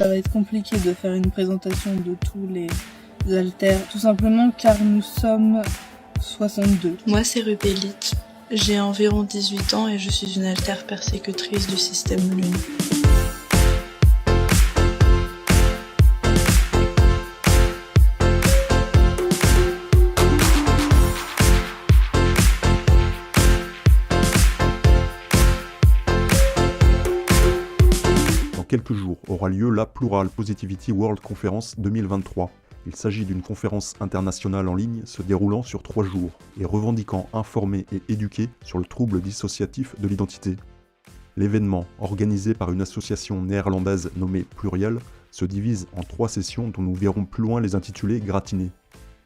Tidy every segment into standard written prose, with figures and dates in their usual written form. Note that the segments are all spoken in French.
Ça va être compliqué de faire une présentation de tous les haltères, tout simplement car nous sommes 62. Moi, c'est Rupélite. J'ai environ 18 ans et je suis une haltère persécutrice du système Lune. Dans quelques jours aura lieu la Plural Positivity World Conference 2023. Il s'agit d'une conférence internationale en ligne se déroulant sur 3 jours et revendiquant informer et éduquer sur le trouble dissociatif de l'identité. L'événement, organisé par une association néerlandaise nommée Pluriel, se divise en 3 sessions dont nous verrons plus loin les intitulés gratinés.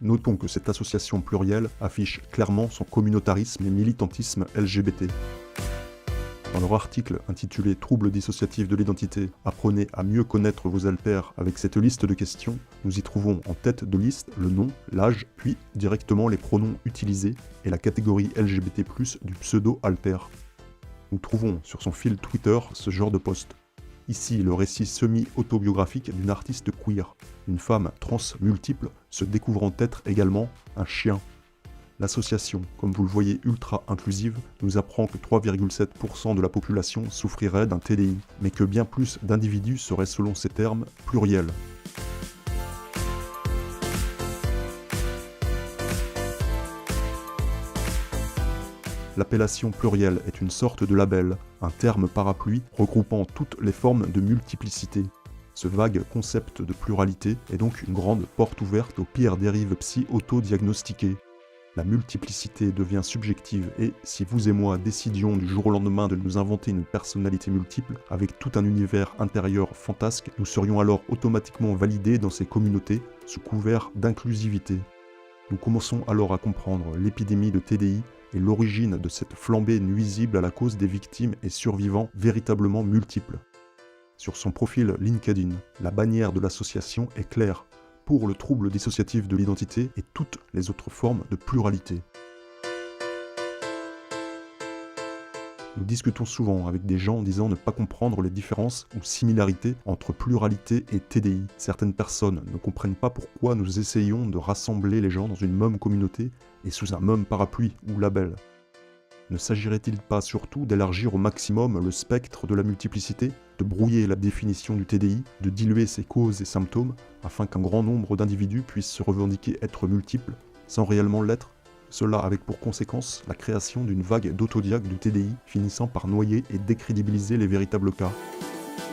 Notons que cette association Pluriel affiche clairement son communautarisme et militantisme LGBT. Dans leur article intitulé « Troubles dissociatifs de l'identité, apprenez à mieux connaître vos haltères avec cette liste de questions », nous y trouvons en tête de liste le nom, l'âge, puis directement les pronoms utilisés et la catégorie LGBT+, du pseudo-halter. Nous trouvons sur son fil Twitter ce genre de post. Ici, le récit semi-autobiographique d'une artiste queer, une femme trans multiple se découvrant être également un chien. L'association, comme vous le voyez ultra inclusive, nous apprend que 3,7% de la population souffrirait d'un TDI, mais que bien plus d'individus seraient selon ces termes pluriels. L'appellation pluriel est une sorte de label, un terme parapluie regroupant toutes les formes de multiplicité. Ce vague concept de pluralité est donc une grande porte ouverte aux pires dérives psy-auto-diagnostiquées. La multiplicité devient subjective et, si vous et moi décidions du jour au lendemain de nous inventer une personnalité multiple, avec tout un univers intérieur fantasque, nous serions alors automatiquement validés dans ces communautés, sous couvert d'inclusivité. Nous commençons alors à comprendre l'épidémie de TDI et l'origine de cette flambée nuisible à la cause des victimes et survivants véritablement multiples. Sur son profil LinkedIn, la bannière de l'association est claire: pour le trouble dissociatif de l'identité et toutes les autres formes de pluralité. Nous discutons souvent avec des gens disant ne pas comprendre les différences ou similarités entre pluralité et TDI. Certaines personnes ne comprennent pas pourquoi nous essayons de rassembler les gens dans une même communauté et sous un même parapluie ou label. Ne s'agirait-il pas surtout d'élargir au maximum le spectre de la multiplicité, de brouiller la définition du TDI, de diluer ses causes et symptômes, afin qu'un grand nombre d'individus puissent se revendiquer être multiples, sans réellement l'être, cela avec pour conséquence la création d'une vague d'autodiag du TDI, finissant par noyer et décrédibiliser les véritables cas.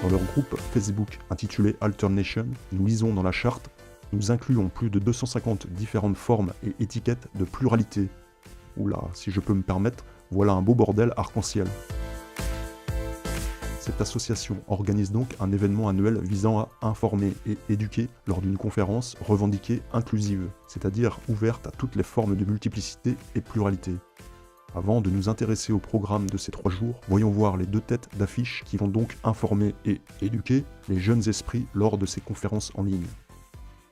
Dans leur groupe Facebook intitulé Alternation, nous lisons dans la charte « Nous incluons plus de 250 différentes formes et étiquettes de pluralité ». Oula, si je peux me permettre, voilà un beau bordel arc-en-ciel. Cette association organise donc un événement annuel visant à informer et éduquer lors d'une conférence revendiquée inclusive, c'est-à-dire ouverte à toutes les formes de multiplicité et pluralité. Avant de nous intéresser au programme de ces 3 jours, voyons voir les 2 têtes d'affiche qui vont donc informer et éduquer les jeunes esprits lors de ces conférences en ligne.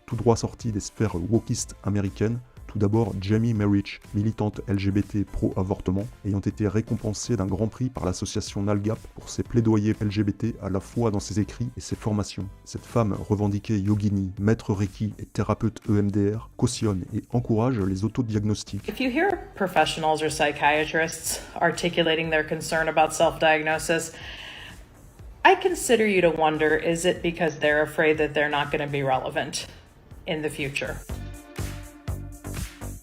Tout droit sorti des sphères wokistes américaines, tout d'abord Jamie Merich, militante LGBT pro-avortement, ayant été récompensée d'un grand prix par l'association NALGAP pour ses plaidoyers LGBT à la fois dans ses écrits et ses formations. Cette femme revendiquée yogini, maître Reiki et thérapeute EMDR, cautionne et encourage les autodiagnostics. If you hear professionals or psychiatrists articulating their concern about self-diagnosis, I consider you to wonder, is it because they're afraid that they're not going to be relevant in the future?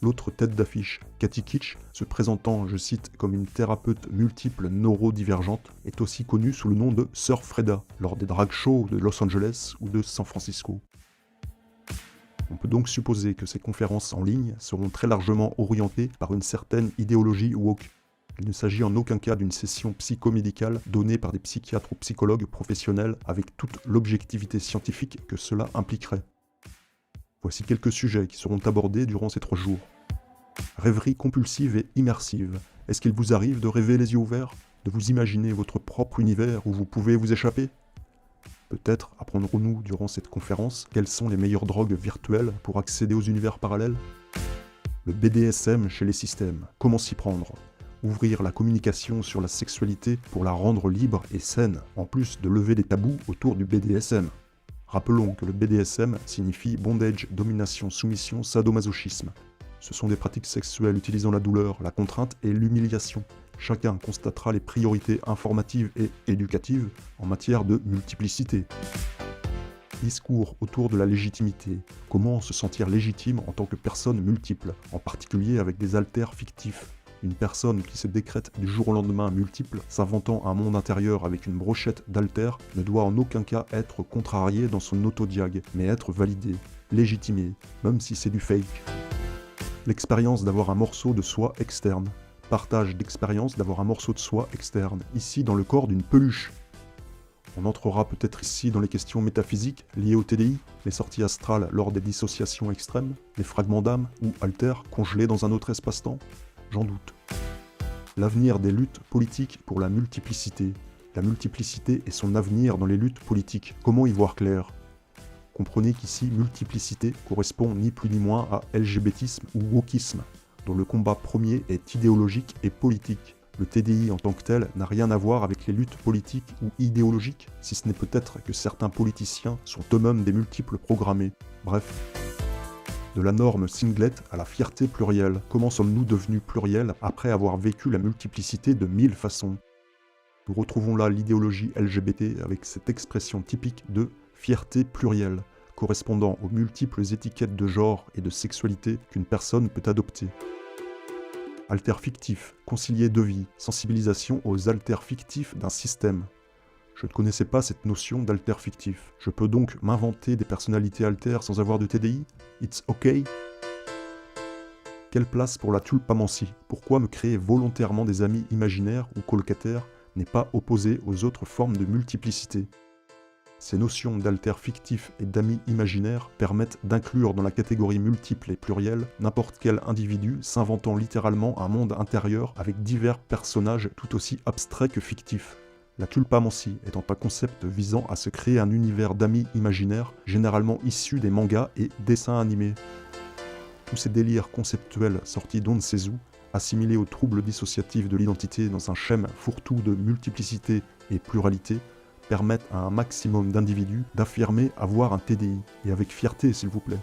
L'autre tête d'affiche, Cathy Kitsch, se présentant, je cite, comme une thérapeute multiple neurodivergente, est aussi connue sous le nom de Sœur Freda, lors des drag shows de Los Angeles ou de San Francisco. On peut donc supposer que ces conférences en ligne seront très largement orientées par une certaine idéologie woke. Il ne s'agit en aucun cas d'une session psychomédicale donnée par des psychiatres ou psychologues professionnels avec toute l'objectivité scientifique que cela impliquerait. Voici quelques sujets qui seront abordés durant ces 3 jours. Rêverie compulsive et immersive. Est-ce qu'il vous arrive de rêver les yeux ouverts, de vous imaginer votre propre univers où vous pouvez vous échapper ? Peut-être apprendrons-nous durant cette conférence quelles sont les meilleures drogues virtuelles pour accéder aux univers parallèles ? Le BDSM chez les systèmes, comment s'y prendre ? Ouvrir la communication sur la sexualité pour la rendre libre et saine, en plus de lever les tabous autour du BDSM. Rappelons que le BDSM signifie bondage, domination, soumission, sadomasochisme. Ce sont des pratiques sexuelles utilisant la douleur, la contrainte et l'humiliation. Chacun constatera les priorités informatives et éducatives en matière de multiplicité. Discours autour de la légitimité. Comment se sentir légitime en tant que personne multiple, en particulier avec des alters fictifs. Une personne qui se décrète du jour au lendemain multiple, s'inventant un monde intérieur avec une brochette d'alters, ne doit en aucun cas être contrariée dans son autodiag, mais être validée, légitimée, même si c'est du fake. L'expérience d'avoir un morceau de soi externe. Partage d'expérience d'avoir un morceau de soi externe, ici dans le corps d'une peluche. On entrera peut-être ici dans les questions métaphysiques liées au TDI, les sorties astrales lors des dissociations extrêmes, les fragments d'âme ou alters congelés dans un autre espace-temps. J'en doute. L'avenir des luttes politiques pour la multiplicité. La multiplicité et son avenir dans les luttes politiques. Comment y voir clair ? Comprenez qu'ici, multiplicité correspond ni plus ni moins à LGBTisme ou wokisme, dont le combat premier est idéologique et politique. Le TDI en tant que tel n'a rien à voir avec les luttes politiques ou idéologiques, si ce n'est peut-être que certains politiciens sont eux-mêmes des multiples programmés. Bref. De la norme singlet à la fierté plurielle. Comment sommes-nous devenus pluriels après avoir vécu la multiplicité de 1000 façons ? Nous retrouvons là l'idéologie LGBT avec cette expression typique de fierté plurielle, correspondant aux multiples étiquettes de genre et de sexualité qu'une personne peut adopter. Alter fictif, concilier de vie, sensibilisation aux alters fictifs d'un système. Je ne connaissais pas cette notion d'alter fictif. Je peux donc m'inventer des personnalités altères sans avoir de TDI ? It's okay ? Quelle place pour la tulpamancie ? Pourquoi me créer volontairement des amis imaginaires ou colocataires n'est pas opposé aux autres formes de multiplicité ? Ces notions d'alter fictif et d'amis imaginaires permettent d'inclure dans la catégorie multiple et plurielle n'importe quel individu s'inventant littéralement un monde intérieur avec divers personnages tout aussi abstraits que fictifs. La tulpamancie étant un concept visant à se créer un univers d'amis imaginaires, généralement issus des mangas et dessins animés. Tous ces délires conceptuels sortis d'on ne sait où, assimilés aux troubles dissociatifs de l'identité dans un schème fourre-tout de multiplicité et pluralité, permettent à un maximum d'individus d'affirmer avoir un TDI, et avec fierté s'il vous plaît.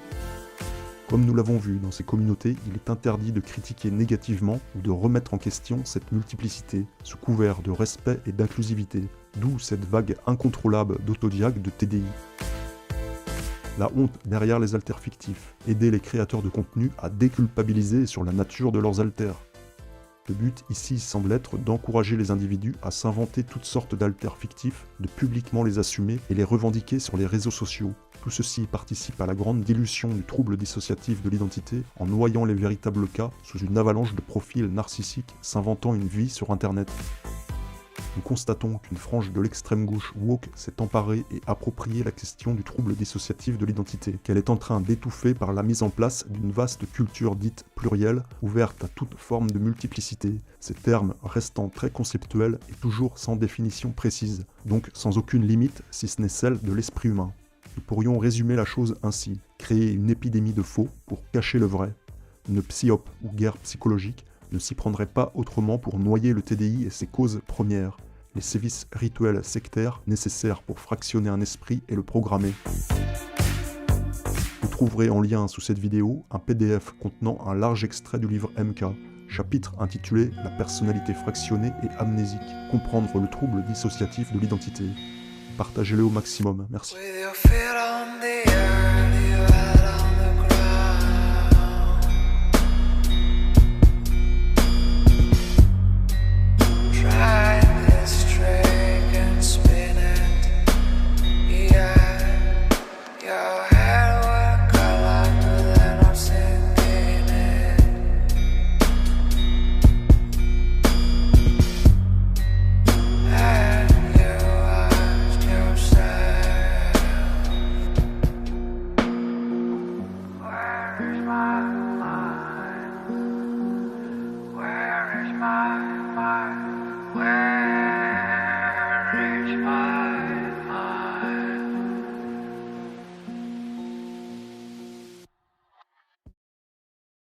Comme nous l'avons vu dans ces communautés, il est interdit de critiquer négativement ou de remettre en question cette multiplicité, sous couvert de respect et d'inclusivité, d'où cette vague incontrôlable d'autodiag de TDI. La honte derrière les alters fictifs, aider les créateurs de contenu à déculpabiliser sur la nature de leurs alters. Le but ici semble être d'encourager les individus à s'inventer toutes sortes d'alters fictifs, de publiquement les assumer et les revendiquer sur les réseaux sociaux. Tout ceci participe à la grande dilution du trouble dissociatif de l'identité en noyant les véritables cas sous une avalanche de profils narcissiques s'inventant une vie sur Internet. Nous constatons qu'une frange de l'extrême gauche woke s'est emparée et appropriée la question du trouble dissociatif de l'identité, qu'elle est en train d'étouffer par la mise en place d'une vaste culture dite plurielle, ouverte à toute forme de multiplicité, ces termes restant très conceptuels et toujours sans définition précise, donc sans aucune limite si ce n'est celle de l'esprit humain. Nous pourrions résumer la chose ainsi, créer une épidémie de faux pour cacher le vrai. Une psyop ou guerre psychologique ne s'y prendrait pas autrement pour noyer le TDI et ses causes premières, les sévices rituels sectaires nécessaires pour fractionner un esprit et le programmer. Vous trouverez en lien sous cette vidéo un PDF contenant un large extrait du livre MK, chapitre intitulé « La personnalité fractionnée et amnésique, comprendre le trouble dissociatif de l'identité ». Partagez-le au maximum, merci. Where is my